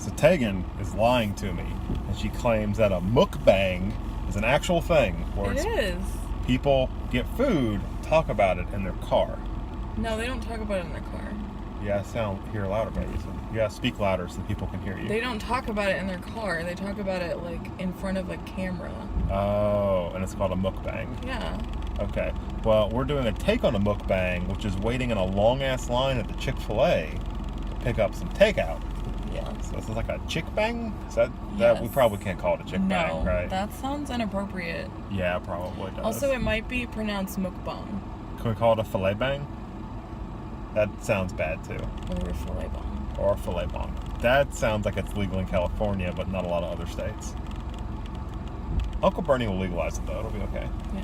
So Tegan is lying to me, and she claims that a mukbang is an actual thing where It is. people get food, talk about it in their car. No, they don't talk about it in their car. Yeah, hear louder, baby. So you gotta speak louder so people can hear you. They don't talk about it in their car. They talk about it like in front of a camera. Oh, and it's called a mukbang. Yeah. Okay. Well, we're doing a take on a mukbang, which is waiting in a long-ass line at the Chick-fil-A to pick up some takeout. Yeah. So this is like a chick bang? Is that Yes. we probably can't call it a chick bang, right? That sounds inappropriate. Yeah, probably does. Also, it might be pronounced mukbang. Can we call it a filet bang? That sounds bad too. Or a filet bang. Or a filet bang. That sounds like it's legal in California, but not a lot of other states. Uncle Bernie will legalize it though. It'll be okay. Yeah.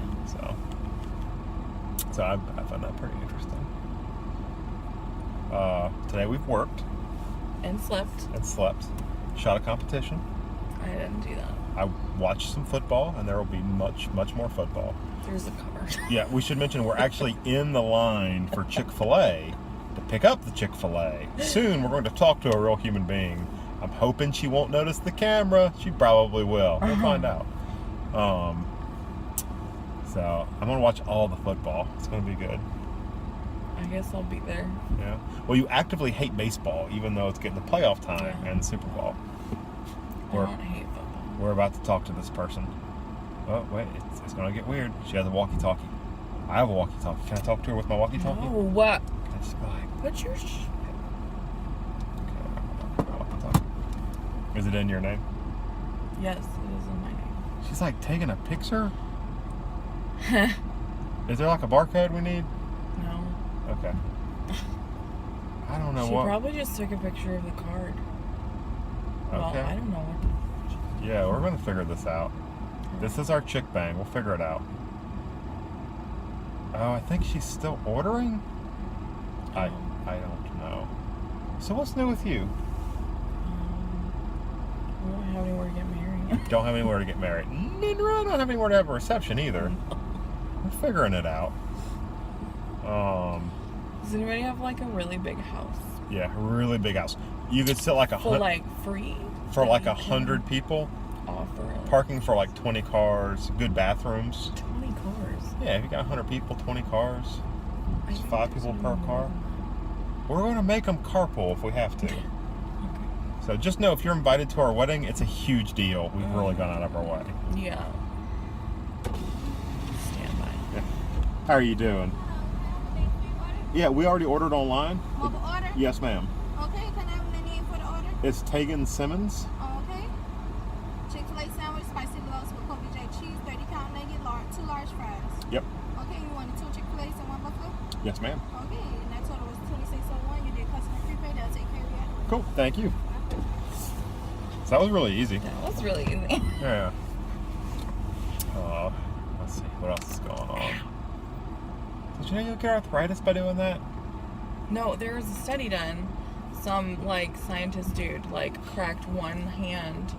So I find that pretty interesting. Today we've worked. And slept. Shot a competition. I didn't do that. I watched some football, and there will be much, much more football. There's a car. Yeah, we should mention we're actually in the line for Chick-fil-A to pick up the Chick-fil-A. Soon we're going to talk to a real human being. I'm hoping she won't notice the camera. She probably will. We'll find out. So I'm going to watch all the football. It's going to be good. I guess I'll be there. Yeah. Well, you actively hate baseball, even though it's getting the playoff time and the Super Bowl. I don't hate football. We're about to talk to this person. Oh, wait. It's going to get weird. She has a walkie-talkie. I have a walkie-talkie. Can I talk to her with my walkie-talkie? No, what? Can I just be like... What's your... Okay, walkie-talkie. Is it in your name? Yes, it is in my name. She's like taking a picture? Is there like a barcode we need? No. Okay. I don't know She what... probably just took a picture of the card. Well, Okay. I don't know what... Yeah, we're going to figure this out. This is our chick bang. We'll figure it out. Oh, I think she's still ordering? I don't know. So what's new with you? We don't have anywhere to get married. Don't have anywhere to get married. Neither I don't have anywhere to have a reception either. We're figuring it out. Does anybody have like a really big house? Yeah, a really big house. You could sit like For like free? for like 100 people. Offer it. Parking for like 20 cars. Good bathrooms. 20 cars. Yeah, if you got 100 people, 20 cars. I It's think 5 there's people per only car. one. We're going to make them carpool if we have to. So just know if you're invited to our wedding, it's a huge deal. We've really gone out of our way. Yeah. Stand by. Yeah. How are you doing? Yeah, we already ordered online. Mobile order? Yes, ma'am. Okay, can I have the name for the order? It's Tegan Simmons. Okay. Chick-fil-A sandwich, spicy loaves with Kobe J cheese, 30-count nugget, 2 large fries. Yep. Okay, you wanted 2 Chick-fil-A's and 1 buffalo? Yes, ma'am. Okay, and that total was $26.01. You did customer prepaid. They'll take care of you. Cool. Thank you. So that was really easy. That was really easy. Yeah. Let's see. What else is going on? Did you know you'll get arthritis by doing that? No, there was a study done. Some like scientist dude like cracked one hand.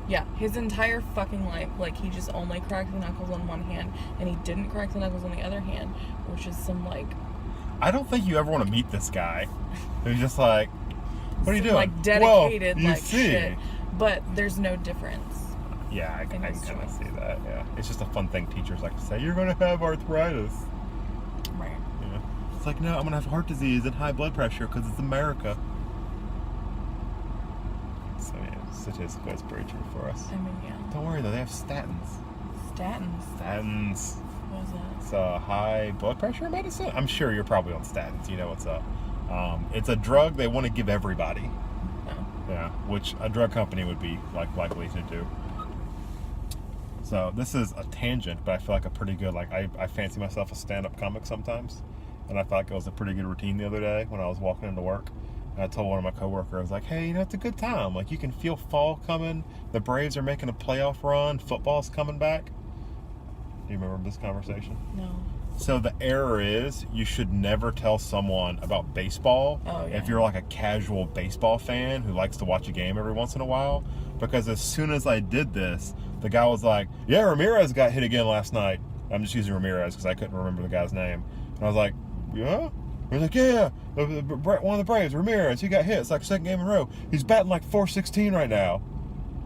Yeah, his entire fucking life, like he just only cracked the knuckles on one hand, and he didn't crack the knuckles on the other hand, which is some like. I don't think you ever want to meet this guy. Who's just like, what are you doing? Like dedicated, well, you like see. shit. But there's no difference. Yeah, I can kind of choice. see that. Yeah, it's just a fun thing teachers like to say. You're gonna have arthritis. Right. Yeah. It's like, no, I'm gonna have heart disease and high blood pressure because it's America. So yeah, statistically, it's pretty true for us. I mean, yeah. Don't worry though, they have statins. Statins. Statins. What is that? It's high blood pressure medicine. I'm sure you're probably on statins. You know what's up. It's a drug they want to give everybody. Oh. Yeah, which a drug company would be likely to do. So this is a tangent, but I feel like a pretty good, like I fancy myself a stand-up comic sometimes, and I felt like it was a pretty good routine the other day when I was walking into work. And I told one of my coworkers, I was like, hey, you know, it's a good time. Like, you can feel fall coming. The Braves are making a playoff run. Football's coming back. Do you remember this conversation? No. So the error is you should never tell someone about baseball if you're like a casual baseball fan who likes to watch a game every once in a while. Because as soon as I did this, the guy was like, yeah, Ramirez got hit again last night. I'm just using Ramirez because I couldn't remember the guy's name. And I was like, yeah? He's like, yeah, one of the Braves, Ramirez, he got hit. It's like second game in a row. He's batting like .416 right now.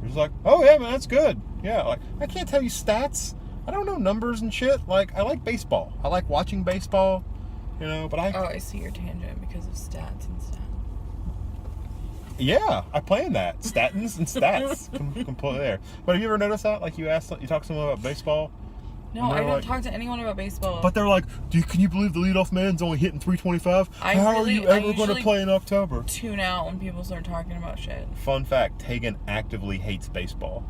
He's like, oh yeah, man, that's good. Yeah, like I can't tell you stats. I don't know numbers and shit. Like I like baseball. I like watching baseball. You know, but I see your tangent because of stats and stuff. Yeah, I play in that. Statins and stats. Completely there. But have you ever noticed that? Like you talk to someone about baseball. No, I don't talk to anyone about baseball. But they're like, can you believe the leadoff man's only hitting 325? How are you ever going to play in October? Tune out when people start talking about shit. Fun fact, Tegan actively hates baseball.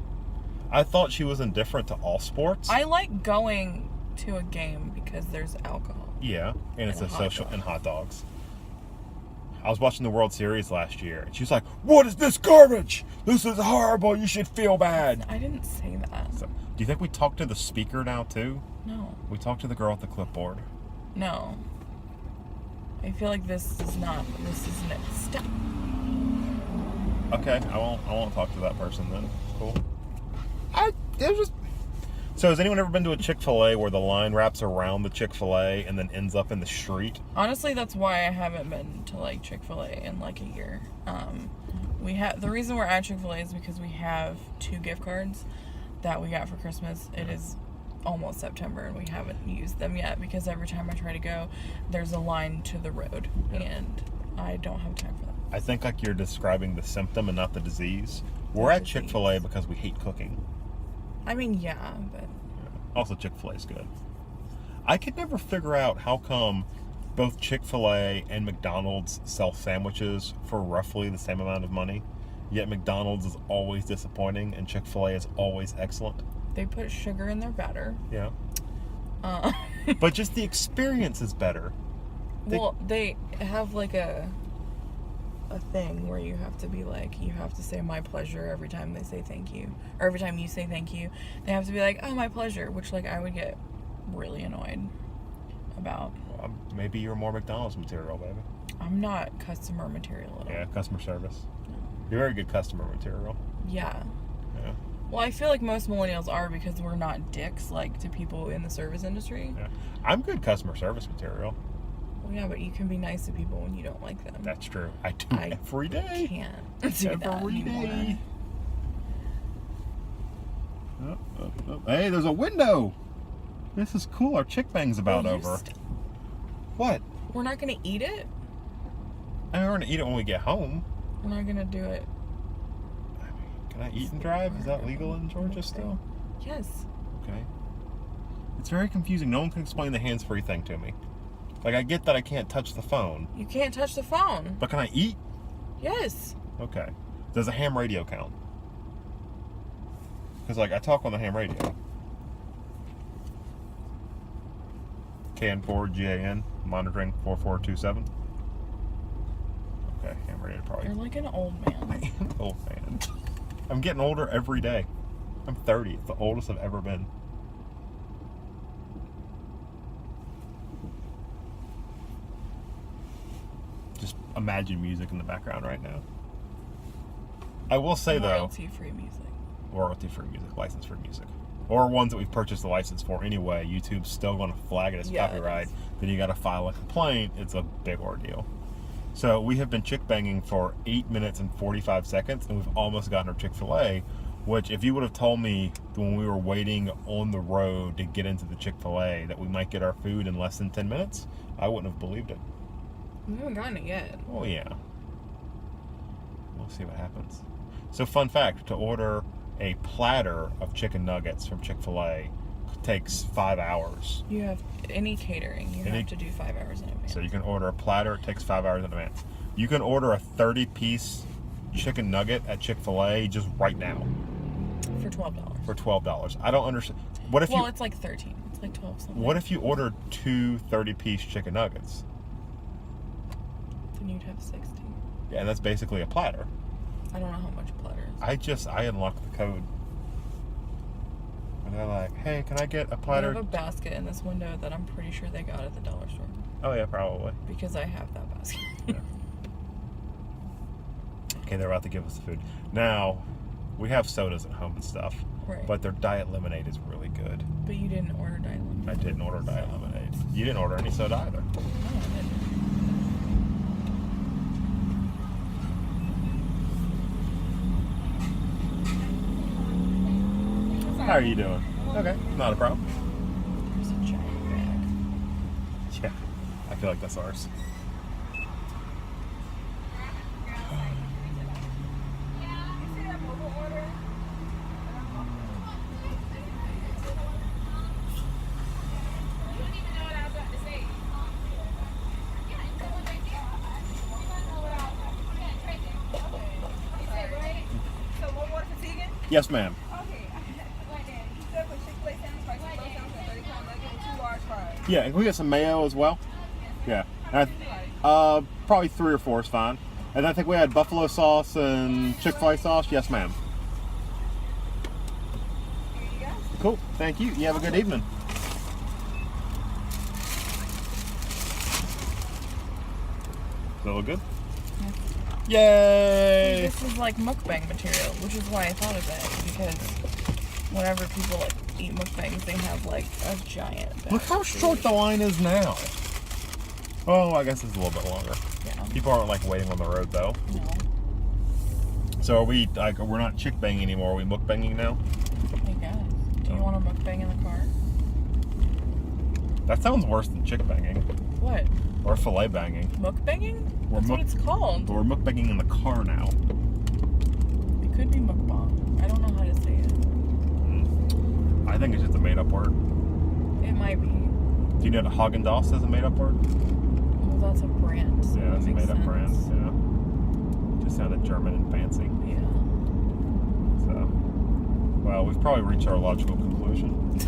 I thought she was indifferent to all sports. I like going to a game because there's alcohol. Yeah, and it's a social and hot dogs. I was watching the World Series last year, and she's like, what is this garbage? This is horrible. You should feel bad. I didn't say that. So, do you think we talk to the speaker now, too? No. We talk to the girl at the clipboard. No. I feel like this isn't it. Stop. Okay, I won't talk to that person then. Cool. So has anyone ever been to a Chick-fil-A where the line wraps around the Chick-fil-A and then ends up in the street? Honestly, that's why I haven't been to like Chick-fil-A in like a year. The reason we're at Chick-fil-A is because we have 2 gift cards that we got for Christmas. It is almost September and we haven't used them yet because every time I try to go, there's a line to the road and I don't have time for that. I think like you're describing the symptom and not the disease. We're at Chick-fil-A because we hate cooking. I mean, yeah, but... Also, Chick-fil-A is good. I could never figure out how come both Chick-fil-A and McDonald's sell sandwiches for roughly the same amount of money, yet McDonald's is always disappointing and Chick-fil-A is always excellent. They put sugar in their batter. Yeah. But just the experience is better. They have like a thing where you have to be like, you have to say my pleasure every time they say thank you, or every time you say thank you they have to be like, oh, my pleasure, which like I would get really annoyed about. Well, maybe you're more McDonald's material, baby. I'm not customer material at all. Yeah, customer service. No. You're very good customer material. Yeah. Well, I feel like most millennials are because we're not dicks like to people in the service industry. Yeah. I'm good customer service material. Well, yeah, but you can be nice to people when you don't like them. That's true. I do every day. I can't do that every anymore. day. Oh. Hey, there's a window. This is cool. Our chick bang's about over. What? We're not gonna eat it? I mean, we're gonna eat it when we get home. We're not gonna do it. Can I eat and drive? Is that legal in Georgia still? Yes. Okay. It's very confusing. No one can explain the hands-free thing to me. Like, I get that I can't touch the phone. You can't touch the phone. But can I eat? Yes. Okay. Does a ham radio count? Because, like, I talk on the ham radio. CAN4 GAN, monitoring 4427. Okay, ham radio probably. You're like an old man. I am an old man. I'm getting older every day. I'm 30. It's the oldest I've ever been. Just imagine music in the background right now. I will say though, royalty-free music. Royalty-free music, license-free music, or ones that we've purchased the license for anyway. YouTube's still going to flag it as copyright. Then you got to file a complaint. It's a big ordeal. So we have been chick banging for 8 minutes and 45 seconds, and we've almost gotten our Chick-fil-A. Which, if you would have told me when we were waiting on the road to get into the Chick-fil-A that we might get our food in less than 10 minutes, I wouldn't have believed it. We haven't gotten it yet. Oh yeah. We'll see what happens. So, fun fact: to order a platter of chicken nuggets from Chick-fil-A takes 5 hours. You have any catering, you have to do 5 hours in advance. So you can order a platter, it takes 5 hours in advance. You can order a 30-piece chicken nugget at Chick-fil-A just right now. For $12. For $12. I don't understand. What if it's like 13. It's like 12 something. What if you ordered 2 30-piece chicken nuggets? Then you'd have 60. Yeah, and that's basically a platter. I don't know how much platter is. I unlocked the code. And they're like, hey, can I get a platter? I have a basket in this window that I'm pretty sure they got at the dollar store. Oh, yeah, probably. Because I have that basket. Yeah. Okay, they're about to give us the food. Now, we have sodas at home and stuff. Right. But their diet lemonade is really good. But you didn't order diet lemonade. I didn't order diet lemonade. You didn't order any soda either. No, I didn't. How are you doing? Okay, not a problem. There's a giant bag. Yeah, I feel like that's ours. Yes, ma'am. Yeah, and can we get some mayo as well? Yeah. And probably 3 or 4 is fine. And I think we had buffalo sauce and Chick-fil-A sauce. Yes, ma'am. Cool. Thank you. You have a good evening. Does that look good? Yay! This is like mukbang material, which is why I thought of it, because whenever people like eat mukbangs, they have like a giant bag. Look how short the line is now. Oh, I guess it's a little bit longer. Yeah. People aren't like waiting on the road though. No. So are we like we're not chick banging anymore? Are we mukbanging now? I guess. Do you want a mukbang in the car? That sounds worse than chick banging What? or fillet banging. Mukbanging? We're That's what it's called. But we're mukbanging in the car now. It could be mukbang. I don't know how to say it. I think it's just a made up word. It might be. Do you know that Haagen-Dazs is a made up word? Well, that's a brand. So Yeah, that it's a makes made up brand. sense. Yeah. Just sounded German and fancy. Yeah. So, well, we've probably reached our logical conclusion.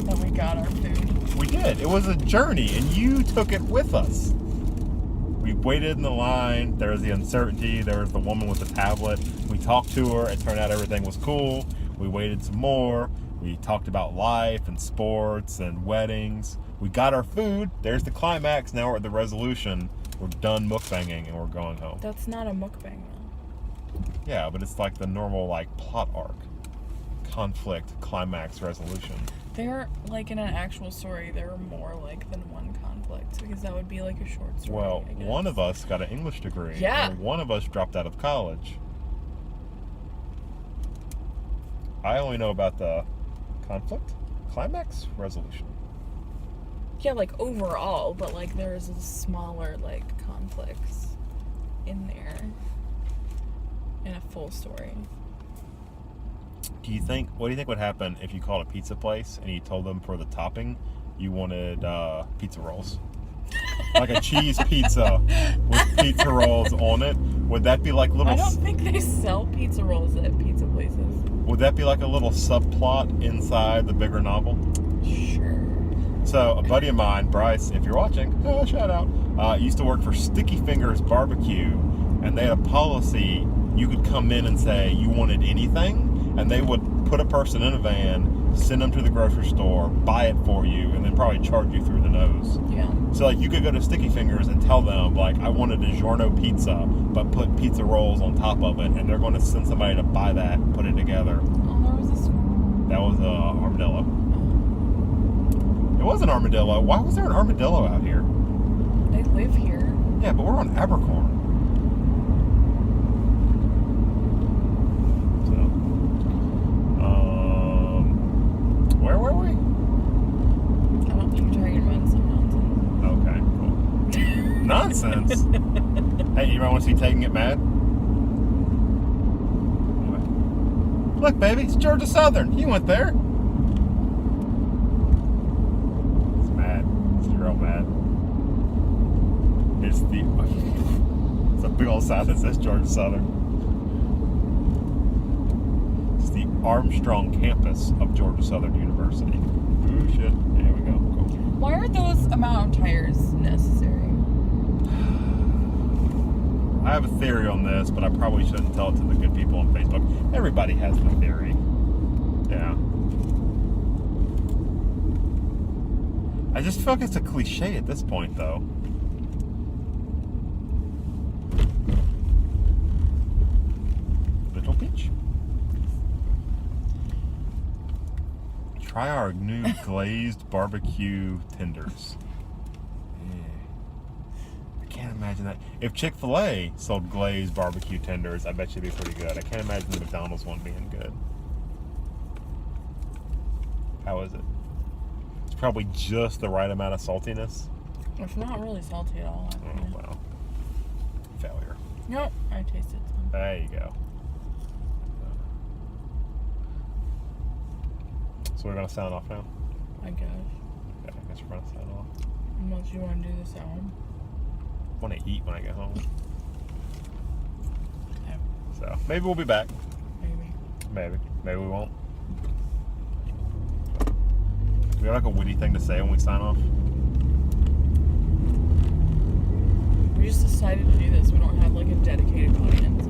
That we got our food. We did. It was a journey, and you took it with us. We waited in the line. There was the uncertainty. There was the woman with the tablet. We talked to her. It turned out everything was cool. We waited some more. We talked about life and sports and weddings. We got our food. There's the climax. Now we're at the resolution. We're done mukbanging, and we're going home. That's not a mukbang, though. Yeah, but it's like the normal like plot arc. Conflict, climax, resolution. They're like in an actual story, there are more like than one conflict because that would be like a short story. Well, I guess. one of us got an English degree. Yeah. And one of us dropped out of college. I only know about the conflict, climax, resolution. Yeah, like overall, but like there's a smaller like conflicts in there in a full story. What do you think would happen if you called a pizza place and you told them for the topping you wanted pizza rolls? Like a cheese pizza with pizza rolls on it? Would that be like little... I don't think they sell pizza rolls at pizza places. Would that be like a little subplot inside the bigger novel? Sure. So a buddy of mine, Bryce, if you're watching, shout out, used to work for Sticky Fingers Barbecue, and they had a policy you could come in and say you wanted anything, and they would put a person in a van, send them to the grocery store, buy it for you, and then probably charge you through the nose. Yeah. So like you could go to Sticky Fingers and tell them like I want a DiGiorno pizza, but put pizza rolls on top of it, and they're going to send somebody to buy that, and put it together. Oh, there was a squirrel. That was armadillo. It was an armadillo. Why was there an armadillo out here? They live here. Yeah, but we're on Abercorn. So, where were we? I don't think you're talking about some nonsense. Okay, cool. Nonsense? Hey, you might want to see Taking It Mad? Anyway. Look, baby, it's Georgia Southern. You went there. It's mad. It's real mad. It's a big old sign that says Georgia Southern. It's the Armstrong campus of Georgia Southern University. Ooh, shit. There we go. Cool. Why are those amount of tires necessary? I have a theory on this, but I probably shouldn't tell it to the good people on Facebook. Everybody has the theory. Yeah. I just feel like it's a cliche at this point, though. Little Peach. Try our new glazed barbecue tenders. I can't imagine that. If Chick-fil-A sold glazed barbecue tenders, I bet you'd be pretty good. I can't imagine the McDonald's one being good. How is it? It's probably just the right amount of saltiness. It's not really salty at all. Oh, wow. Failure. Nope, I tasted some. There you go. So we're going to sign off now? I guess. Yeah, I guess we're going to sign off. Unless you want to do this at home. I want to eat when I get home. Okay. So maybe we'll be back. Maybe. Maybe we won't. Do we have like a witty thing to say when we sign off? We just decided to do this. We don't have like a dedicated audience.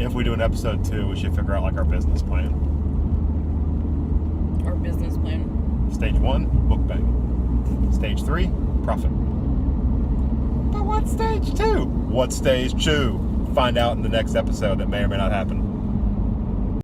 If we do an episode 2, we should figure out like our business plan. Our business plan. Stage 1, mukbang. Stage 3, profit. But what's stage 2? What's stage 2? Find out in the next episode that may or may not happen.